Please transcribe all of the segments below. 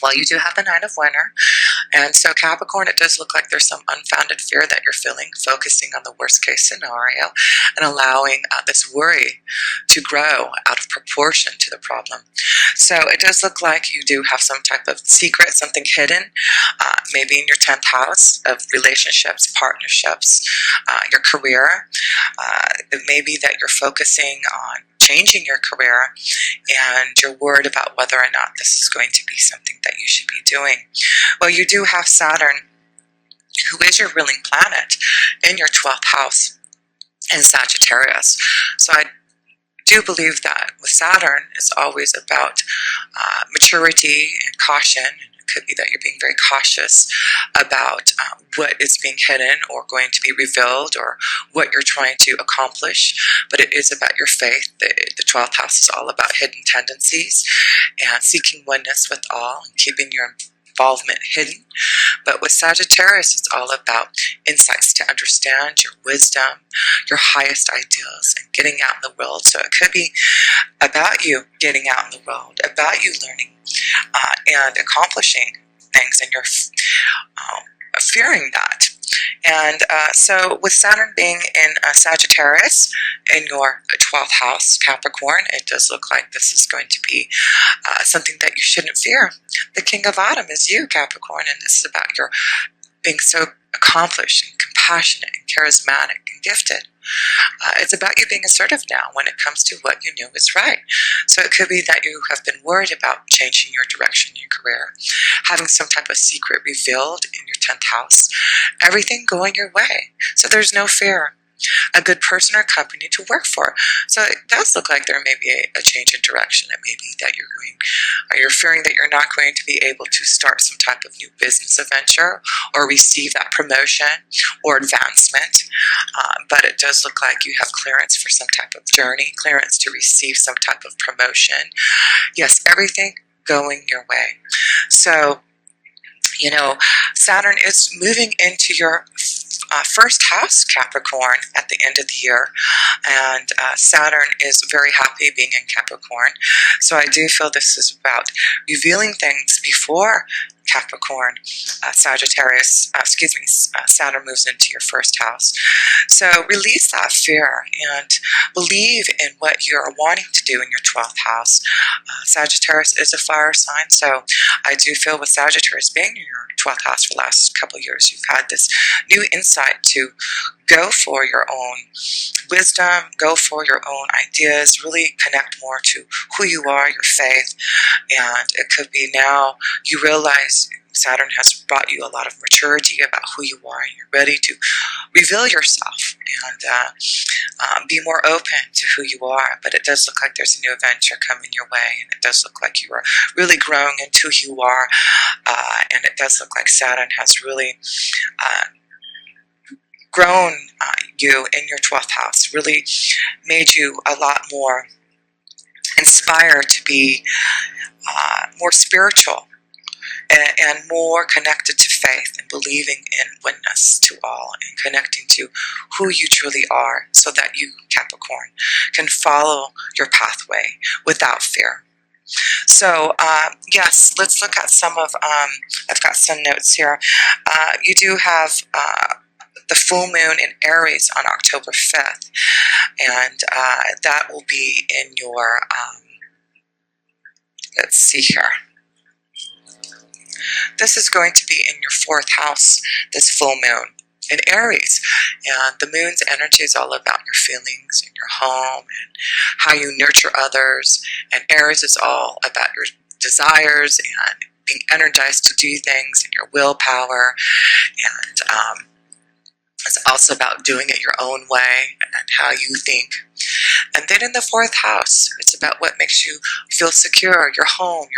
Well, you do have the Nine of Winter, and so Capricorn, it does look like there's some unfounded fear that you're feeling, focusing on the worst case scenario and allowing this worry to grow out of proportion to the problem. So it does look like you do have some type of secret, something hidden, maybe in your 10th house of relationships, partnerships, your career. It may be that you're focusing on changing your career and you're worried about whether or not this is going to be something that you should be doing. Well, you do have Saturn, who is your ruling planet, in your 12th house in Sagittarius. So I do believe that with Saturn, it's always about maturity and caution. It could be that you're being very cautious about what is being hidden or going to be revealed or what you're trying to accomplish, but it is about your faith. The 12th house is all about hidden tendencies and seeking oneness with all and keeping your involvement hidden. But with Sagittarius, it's all about insights to understand your wisdom, your highest ideals, and getting out in the world. So it could be about you getting out in the world, about you learning and accomplishing things, and you're fearing that. And so with Saturn being in Sagittarius in your 12th house, Capricorn, it does look like this is going to be something that you shouldn't fear. The King of Autumn is you, Capricorn, and this is about your being so accomplished and compassionate and charismatic and gifted. It's about you being assertive now when it comes to what you know is right. So it could be that you have been worried about changing your direction in your career, having some type of secret revealed in your 10th house, everything going your way. So there's no fear. A good person or company to work for. So it does look like there may be a change in direction. It may be that you're fearing that you're not going to be able to start some type of new business adventure or receive that promotion or advancement. But it does look like you have clearance for some type of journey, clearance to receive some type of promotion. Yes, everything going your way. So, you know, Saturn is moving into your first house, Capricorn, at the end of the year, and Saturn is very happy being in Capricorn. So I do feel this is about revealing things before Capricorn, Saturn moves into your first house. So release that fear and believe in what you're wanting to do in your 12th house. Sagittarius is a fire sign, so I do feel with Sagittarius being in your 12th house for the last couple of years, you've had this new insight to go for your own wisdom, go for your own ideas, really connect more to who you are, your faith, and it could be now you realize Saturn has brought you a lot of maturity about who you are, and you're ready to reveal yourself and be more open to who you are. But it does look like there's a new adventure coming your way, and it does look like you are really growing into who you are, and it does look like Saturn has really grown you in your 12th house, really made you a lot more inspired to be more spiritual and more connected to faith and believing in oneness to all and connecting to who you truly are so that you, Capricorn, can follow your pathway without fear. So, yes, let's look at some of, I've got some notes here. You do have the full moon in Aries on October 5th, and that will be in your, let's see here. This is going to be in your 4th house, this full moon in Aries. And the moon's energy is all about your feelings and your home and how you nurture others. And Aries is all about your desires and being energized to do things and your willpower. And it's also about doing it your own way and how you think. And then in the 4th house, it's about what makes you feel secure, your home.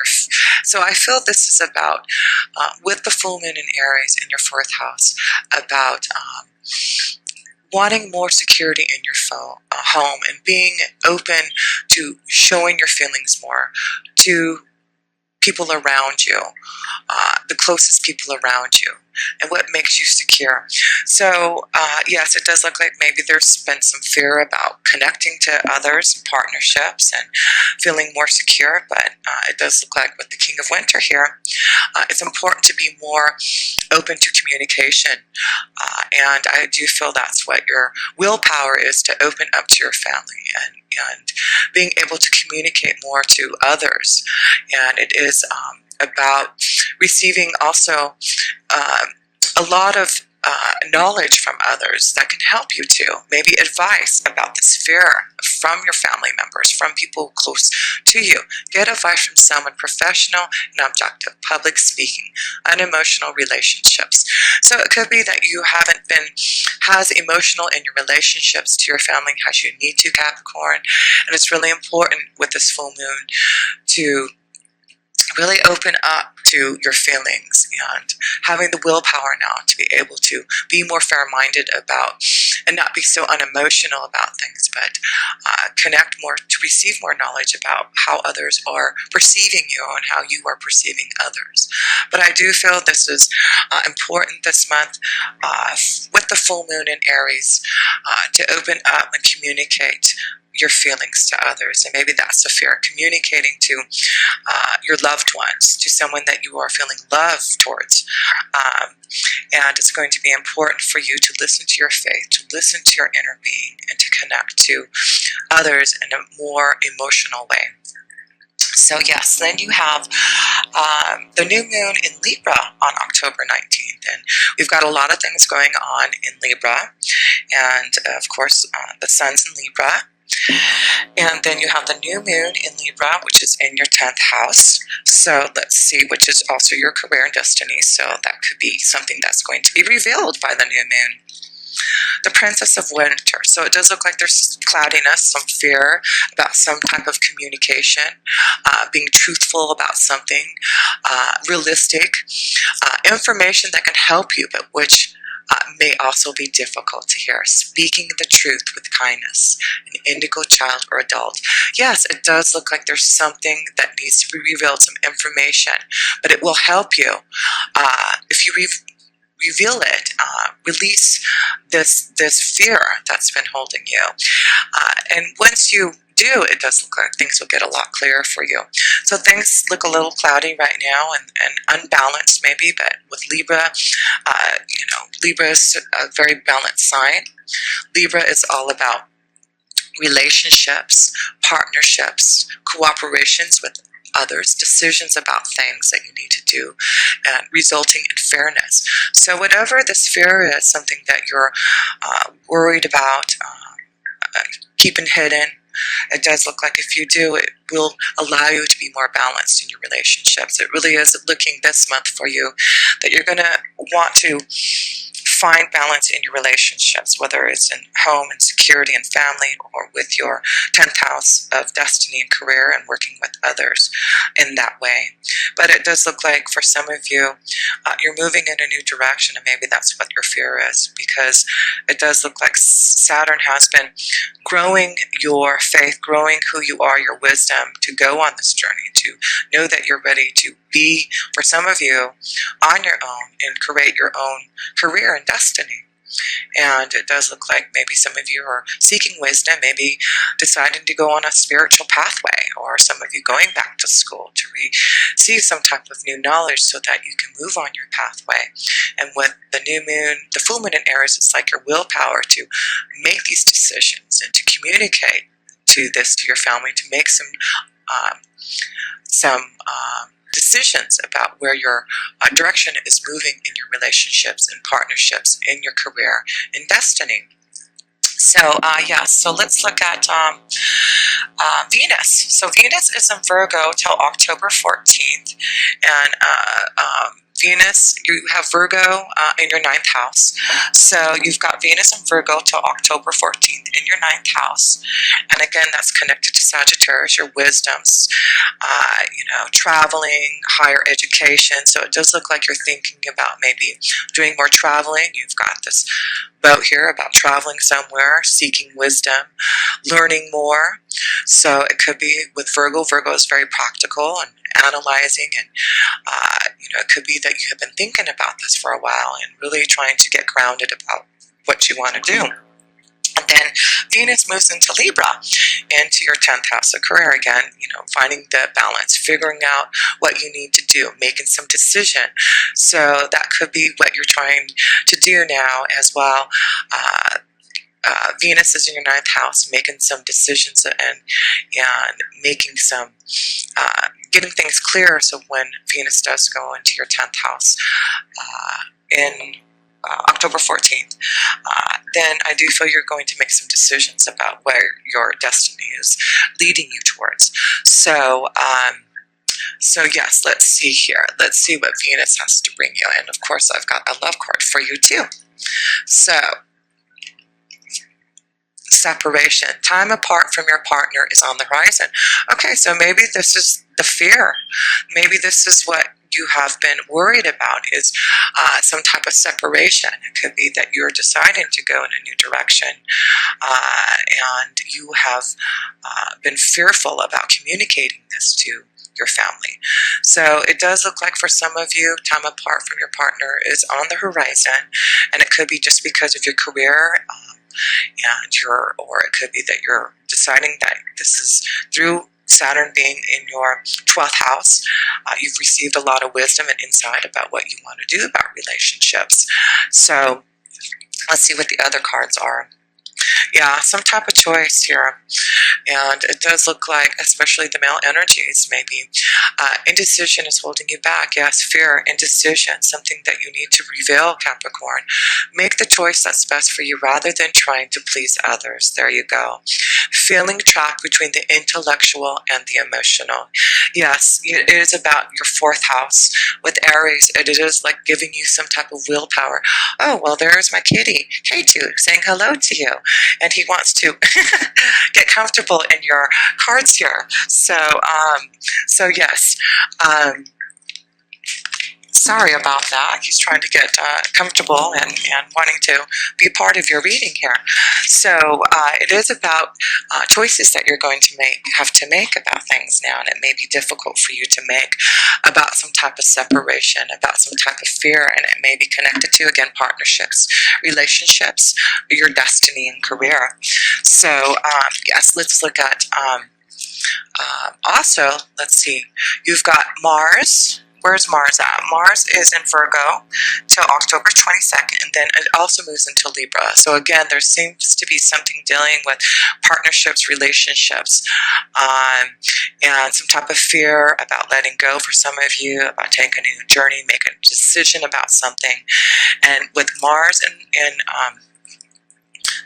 So I feel this is about, with the full moon in Aries in your 4th house, about wanting more security in your home and being open to showing your feelings more to people around you, the closest people around you, and what makes you secure. So, yes, it does look like maybe there's been some fear about connecting to others and partnerships and feeling more secure, but it does look like with the King of Winter here, It's important to be more open to communication, and I do feel that's what your willpower is, to open up to your family and being able to communicate more to others. And it is about receiving also a lot of knowledge from others that can help you too. Maybe advice about this fear from your family members, from people close to you. Get advice from someone professional and objective. Public speaking, unemotional relationships. So it could be that you haven't been as emotional in your relationships to your family as you need to, Capricorn. And it's really important with this full moon to really open up to your feelings and having the willpower now to be able to be more fair-minded about and not be so unemotional about things, but connect more, to receive more knowledge about how others are perceiving you and how you are perceiving others. But I do feel this is important this month with the full moon in Aries to open up and communicate your feelings to others. And maybe that's the fear, communicating to your loved ones, to someone that you are feeling love towards. And it's going to be important for you to listen to your faith, to listen to your inner being, and to connect to others in a more emotional way. So yes, then you have the new moon in Libra on October 19th. And we've got a lot of things going on in Libra. And of course, the sun's in Libra. And then you have the new moon in Libra, which is in your 10th house. So let's see, which is also your career and destiny. So that could be something that's going to be revealed by the new moon. The Princess of Winter. So it does look like there's cloudiness, some fear about some type of communication, being truthful about something, realistic, information that can help you, but which may also be difficult to hear. Speaking the truth with kindness. An indigo child or adult. Yes, it does look like there's something that needs to be revealed, some information, but it will help you if you reveal it, release this fear that's been holding you. And once you do, it does look like things will get a lot clearer for you. So things look a little cloudy right now and unbalanced maybe, but with Libra, Libra is a very balanced sign. Libra is all about relationships, partnerships, cooperations with others, decisions about things that you need to do, and resulting in fairness. So whatever this fear is, something that you're worried about, keeping hidden, it does look like if you do, it will allow you to be more balanced in your relationships. It really is looking this month for you that you're going to want to find balance in your relationships, whether it's in home and security and family, or with your 10th house of destiny and career and working with others in that way. But it does look like for some of you, you're moving in a new direction, and maybe that's what your fear is, because it does look like Saturn has been growing your faith, growing who you are, your wisdom, to go on this journey, to know that you're ready to be, for some of you, on your own and create your own career and destiny. And it does look like maybe some of you are seeking wisdom, maybe deciding to go on a spiritual pathway, or some of you going back to school to receive some type of new knowledge so that you can move on your pathway. And with the new moon, the full moon in Aries, it's like your willpower to make these decisions and to communicate to your family, to make some decisions about where your direction is moving in your relationships and partnerships, in your career and destiny. So so let's look at Venus. So Venus is in Virgo till October 14th, and Venus, you have Virgo in your 9th house. So you've got Venus in Virgo till October 14th in your 9th house. And again, that's connected to Sagittarius, your wisdoms, traveling, higher education. So it does look like you're thinking about maybe doing more traveling. You've got this boat here about traveling somewhere, seeking wisdom, learning more. So it could be with Virgo. Virgo is very practical and analyzing, and it could be that you have been thinking about this for a while and really trying to get grounded about what you want to do. And Then Venus moves into Libra, into your 10th house of career again, finding the balance, figuring out what you need to do, making some decision. So that could be what you're trying to do now as well. Venus is in your 9th house, making some decisions and making some, getting things clear. So when Venus does go into your 10th house in October 14th, then I do feel you're going to make some decisions about where your destiny is leading you towards. So yes, let's see here. Let's see what Venus has to bring you. And of course, I've got a love card for you too. So, separation. Time apart from your partner is on the horizon. Okay, so maybe this is the fear. Maybe this is what you have been worried about, is some type of separation. It could be that you're deciding to go in a new direction, and you have been fearful about communicating this to your family. So it does look like for some of you, time apart from your partner is on the horizon, and it could be just because of your career, or it could be that you're deciding that this is through Saturn being in your 12th house. You've received a lot of wisdom and insight about what you want to do about relationships. So let's see what the other cards are. Yeah, some type of choice here. And it does look like, especially the male energies, maybe indecision is holding you back. Yes, fear, indecision, something that you need to reveal, Capricorn. Make the choice that's best for you rather than trying to please others. There you go. Feeling trapped between the intellectual and the emotional. Yes, it is about your 4th house with Aries. It is like giving you some type of willpower. Oh, well, there's my kitty, K2, saying hello to you. And he wants to get comfortable in your cards here. So yes. Sorry about that. He's trying to get comfortable and wanting to be part of your reading here. So it is about choices that you're going to have to make about things now, and it may be difficult for you to make about some type of separation, about some type of fear, and it may be connected to, again, partnerships, relationships, your destiny and career. So yes, let's look at also, let's see, you've got Mars. Where's Mars at? Mars is in Virgo till October 22nd, and then it also moves into Libra. So again, there seems to be something dealing with partnerships, relationships, and some type of fear about letting go for some of you, about taking a new journey, making a decision about something. And with Mars in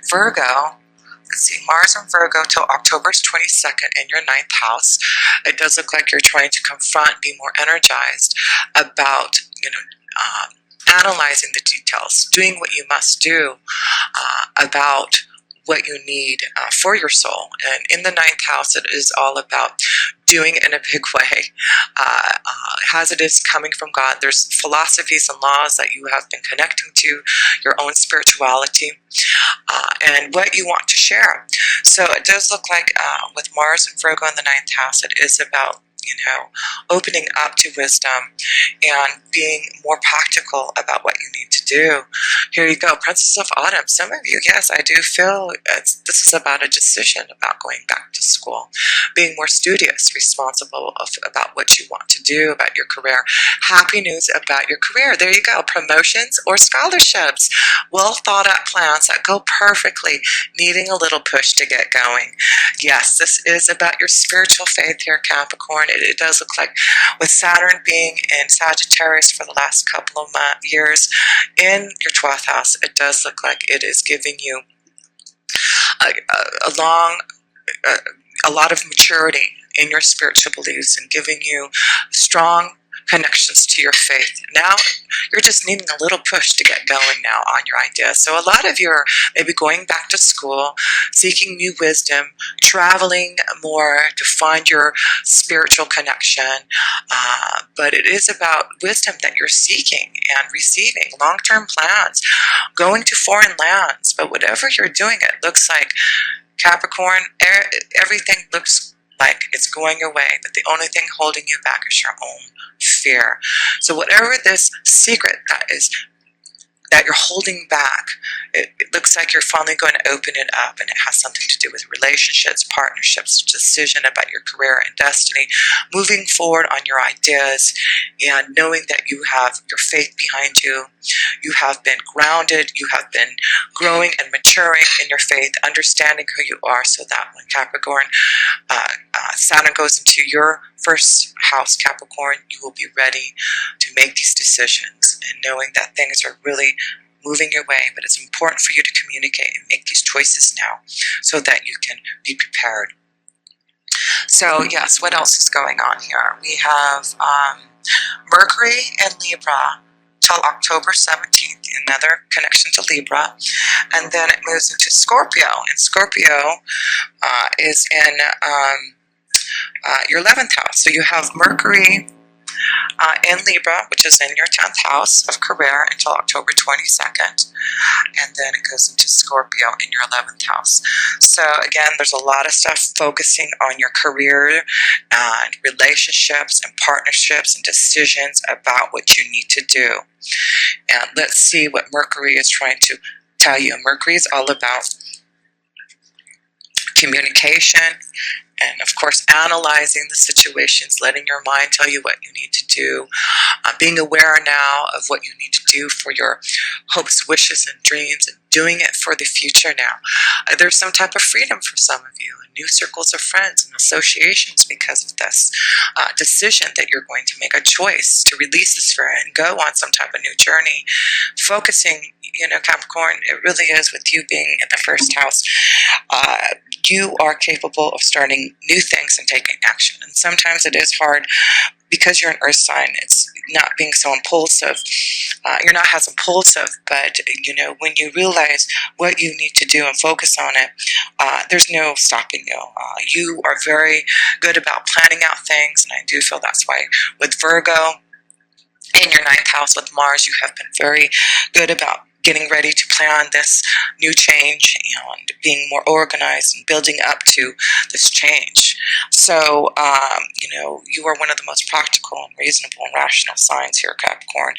Virgo, let's see, Mars in Virgo till October 22nd in your 9th house. It does look like you're trying to confront, be more energized about, analyzing the details, doing what you must do about what you need for your soul. And in the 9th house, it is all about doing it in a big way. As it is coming from God, there's philosophies and laws that you have been connecting to, your own spirituality, and what you want to share. So it does look like with Mars and Virgo in the 9th house, it is about opening up to wisdom and being more practical about what you need to do. Here you go, Princess of Autumn. Some of you, yes, I do feel this is about a decision about going back to school, being more studious, responsible about what you want to do, about your career. Happy news about your career. There you go, promotions or scholarships. Well thought out plans that go perfectly, needing a little push to get going. Yes, this is about your spiritual faith here, Capricorn. It does look like with Saturn being in Sagittarius for the last couple of years in your 12th house, it does look like it is giving you a lot of maturity in your spiritual beliefs and giving you strong connections to your faith. Now you're just needing a little push to get going now on your ideas. So a lot of you are maybe going back to school, seeking new wisdom, traveling more to find your spiritual connection. But it is about wisdom that you're seeking and receiving, long-term plans, going to foreign lands. But whatever you're doing, it looks like, Capricorn, everything looks like it's going away, that the only thing holding you back is your own fear. So whatever this secret that is that you're holding back. It looks like you're finally going to open it up, and it has something to do with relationships, partnerships, decision about your career and destiny, moving forward on your ideas, and knowing that you have your faith behind you. You have been grounded, you have been growing and maturing in your faith, understanding who you are, so that when Capricorn, Saturn goes into your first house, Capricorn, you will be ready to make these decisions, and knowing that things are really moving your way. But it's important for you to communicate and make these choices now so that you can be prepared. So yes, what else is going on here? We have Mercury and Libra till October 17th, another connection to Libra, and then it moves into Scorpio, and Scorpio is in your 11th house. So you have Mercury in Libra, which is in your 10th house of career until October 22nd, and then it goes into Scorpio in your 11th house. So again, there's a lot of stuff focusing on your career and relationships and partnerships and decisions about what you need to do. And let's see what Mercury is trying to tell you. Mercury is all about communication, and of course analyzing the situations, letting your mind tell you what you need to do, being aware now of what you need to do for your hopes, wishes, and dreams, and doing it for the future now. There's some type of freedom for some of you, and new circles of friends and associations because of this decision that you're going to make a choice to release this fear and go on some type of new journey. Focusing, Capricorn, it really is with you being in the first house. You are capable of starting new things and taking action. And sometimes it is hard because you're an earth sign. It's not being so impulsive. You're not as impulsive, but when you realize what you need to do and focus on it, there's no stopping you. You are very good about planning out things, and I do feel that's why with Virgo in your 9th house with Mars, you have been very good about getting ready to plan this new change and being more organized and building up to this change. So, you are one of the most practical and reasonable and rational signs here, Capricorn.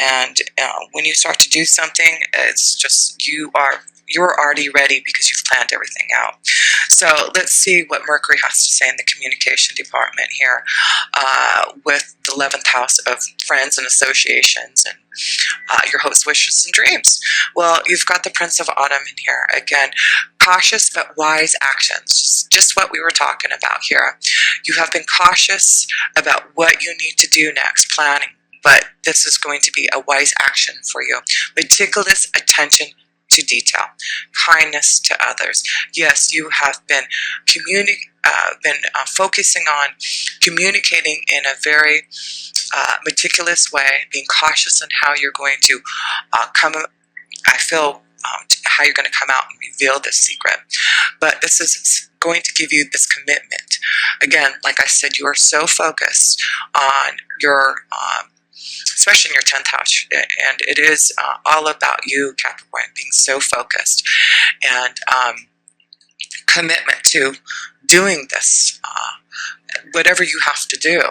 And when you start to do something, it's just you're already ready because you've planned everything out. So let's see what Mercury has to say in the communication department here with the 11th house of friends and associations and your hopes, wishes, and dreams. Well, you've got the Prince of Autumn in here. Again, cautious but wise actions. Just what we were talking about here. You have been cautious about what you need to do next, planning. But this is going to be a wise action for you. Meticulous attention to detail, kindness to others. Yes, you have been focusing on communicating in a very meticulous way, being cautious on how you're going to how you're going to come out and reveal this secret. But this is going to give you this commitment. Again, like I said, you are so focused on your especially in your 10th house, and it is all about you, Capricorn, being so focused and commitment to doing this, whatever you have to do.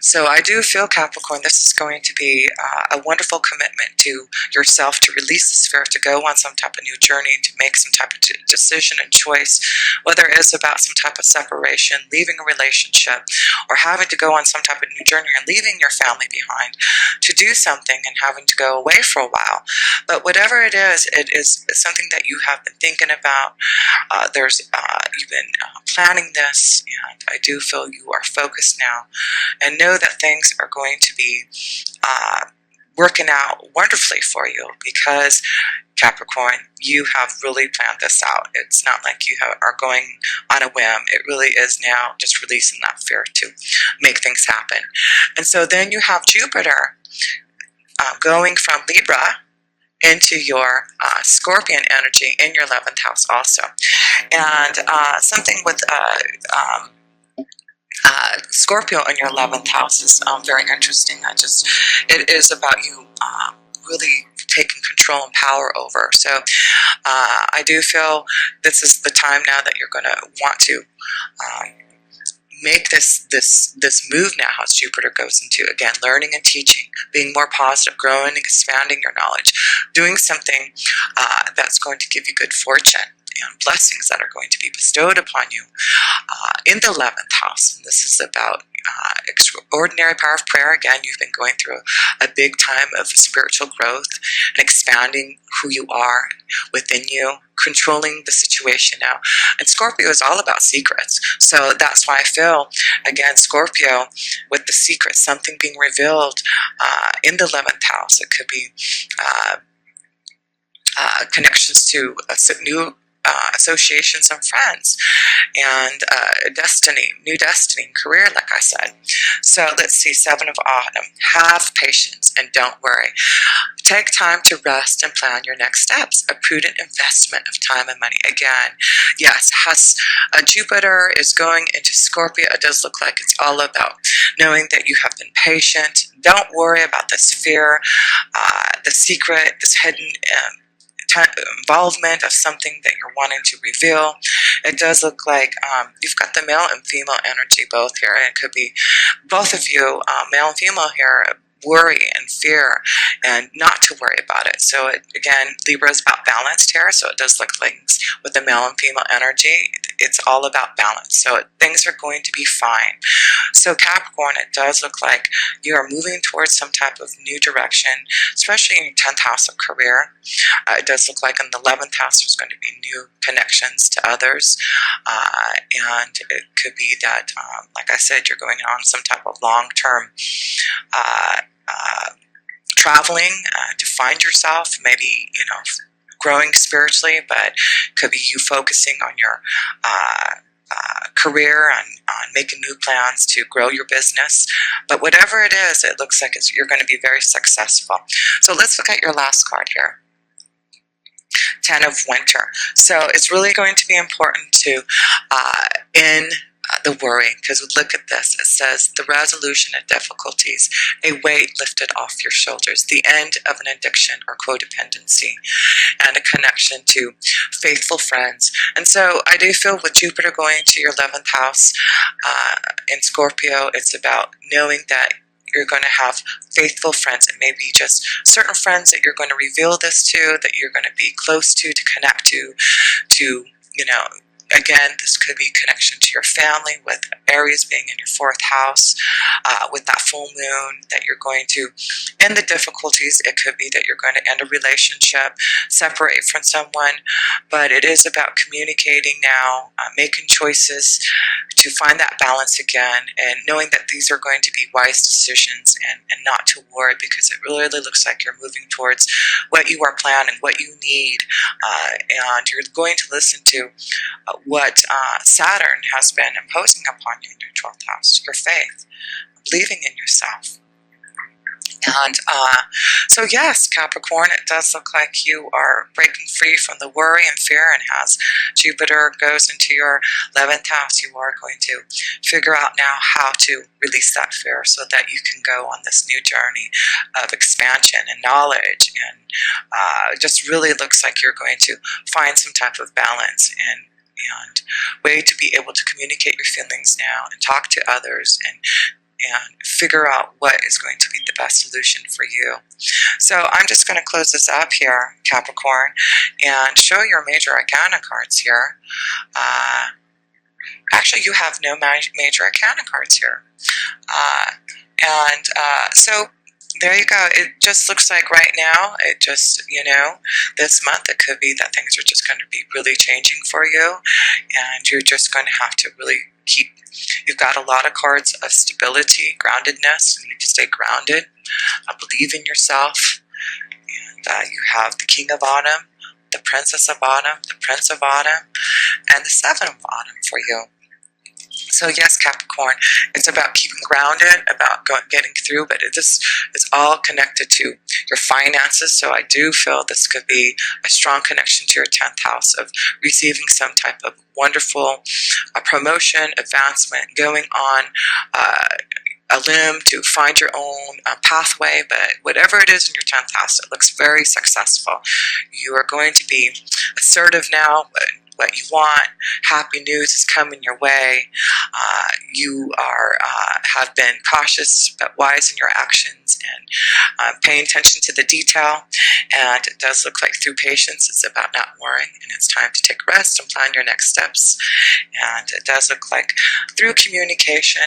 So I do feel, Capricorn, this is going to be a wonderful commitment to yourself to release this fear, to go on some type of new journey, to make some type of decision and choice, whether it is about some type of separation, leaving a relationship, or having to go on some type of new journey and leaving your family behind to do something and having to go away for a while. But whatever it is something that you have been thinking about. You've been planning this, and I do feel you are focused now, and know that things are going to be working out wonderfully for you because, Capricorn, you have really planned this out. It's not like you are going on a whim. It really is now just releasing that fear to make things happen. And so then you have Jupiter going from Libra into your Scorpion energy in your 11th house also. And something with Scorpio in your 11th house is very interesting. It is about you really taking control and power over. So I do feel this is the time now that you're going to want to make this move now as Jupiter goes into, again, learning and teaching. being more positive, growing and expanding your knowledge, doing something that's going to give you good fortune and blessings that are going to be bestowed upon you in the 11th house. And this is about extraordinary power of prayer. Again, you've been going through a big time of spiritual growth and expanding who you are within you, controlling the situation now. And Scorpio is all about secrets. So that's why I feel, again, Scorpio, with the secret, something being revealed in the 11th house. It could be connections to new associations and friends, and new destiny, career, like I said. So let's see, 7 of Autumn. Have patience and don't worry. Take time to rest and plan your next steps. A prudent investment of time and money. Again, yes, Jupiter is going into Scorpio. It does look like it's all about knowing that you have been patient. Don't worry about this fear, the secret, this hidden involvement of something that you're wanting to reveal. It does look like you've got the male and female energy both here. And it could be both of you, male and female here, worry and fear and not to worry about it. So again, Libra is about balanced here. So it does look like with the male and female energy, it's all about balance. So things are going to be fine. So Capricorn, it does look like you are moving towards some type of new direction, especially in your 10th house of career. It does look like in the 11th house there's going to be new connections to others. And it could be that, like I said, you're going on some type of long-term traveling to find yourself, maybe, growing spiritually, but could be you focusing on your career and on making new plans to grow your business. But whatever it is, it looks like you're going to be very successful. So let's look at your last card here. 10 of Winter. So it's really going to be important to in the worry, because look at this. It says the resolution of difficulties, a weight lifted off your shoulders, the end of an addiction or codependency, and a connection to faithful friends. And so I do feel with Jupiter going to your 11th house in Scorpio, it's about knowing that you're going to have faithful friends. It may be just certain friends that you're going to reveal this to, that you're going to be close to connect to, again, this could be connection to your family, with Aries being in your 4th house, with that full moon, that you're going to end the difficulties. It could be that you're going to end a relationship, separate from someone, but it is about communicating now, making choices to find that balance again, and knowing that these are going to be wise decisions, and not to worry, because it really looks like you're moving towards what you are planning, what you need, and you're going to listen to what Saturn has been imposing upon you in your 12th house, your faith, believing in yourself. And so yes, Capricorn, it does look like you are breaking free from the worry and fear, and as Jupiter goes into your 11th house, you are going to figure out now how to release that fear so that you can go on this new journey of expansion and knowledge, and just really looks like you're going to find some type of balance and way to be able to communicate your feelings now and talk to others and figure out what is going to be the best solution for you. So I'm just going to close this up here, Capricorn, and show your major arcana cards here. Actually, you have no major arcana cards here. So there you go. It just looks like right now, it just, this month, it could be that things are just going to be really changing for you, and you're just going to have to really you've got a lot of cards of stability, groundedness. You need to stay grounded, believe in yourself, and you have the King of Autumn, the Princess of Autumn, the Prince of Autumn, and the 7 of Autumn for you. So yes, Capricorn, it's about keeping grounded, about getting through, but it's all connected to your finances. So I do feel this could be a strong connection to your 10th house of receiving some type of wonderful promotion, advancement, going on a limb to find your own pathway. But whatever it is in your 10th house, it looks very successful. You are going to be assertive now, but what you want. Happy news is coming your way. You have been cautious but wise in your actions and paying attention to the detail. And it does look like through patience, it's about not worrying, and it's time to take rest and plan your next steps. And it does look like through communication,